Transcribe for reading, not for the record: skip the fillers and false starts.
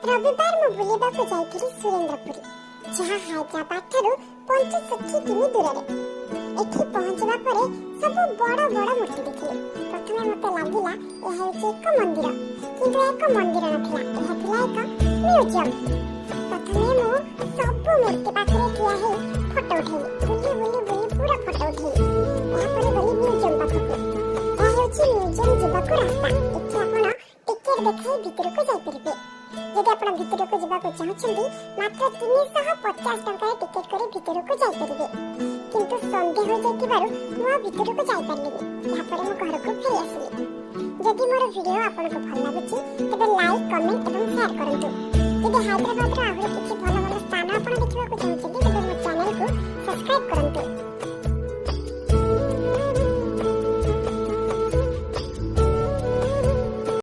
रविवार मु बुलिबाकू जाइथिली सुरेंद्रपुरी जहाँ हैदराबाद ठारू 65 किमी दूर रे। एठी पहुंचवा परे सब बड़ बड़ मूर्ति देखिले। प्रथमे मते लागिला ए हेउचे एक मंदिर, किंतु एक मंदिर नथिला, एहा थिला एक म्यूजियम। प्रथमे मु सब मूर्ति पाखरे ठिया हे फोटो उठेली, बुली बुली बुली पूरा फोटो उठेली। एहा परे गली म्यूजियम पाखକୁ। एहा हेउचे म्यूजियम जिबाकू रास्ता। एठी आपण टिकेट देखाई भितरକୁ जाई परिबे। यदि आपण भितरକୁ जिबाकू चाहछन्ती मात्र 350 टंका टिकेट करे भितरକୁ जाई परिबे। किंतु संदेह हो जाइतिबारु मु भितरକୁ जाई पारलिनी। या परे मु घरକୁ फेरि आसिली। यदि मोर वीडियो आपनको भल लागुची तबे लाइक कमेंट एवं शेयर करंतु। यदि हैदराबाद रा आहुरी किछि भल भल स्थान आपण देखिबाकू चाहछन्ती तबे मो चैनल को सब्सक्राइब करंतु।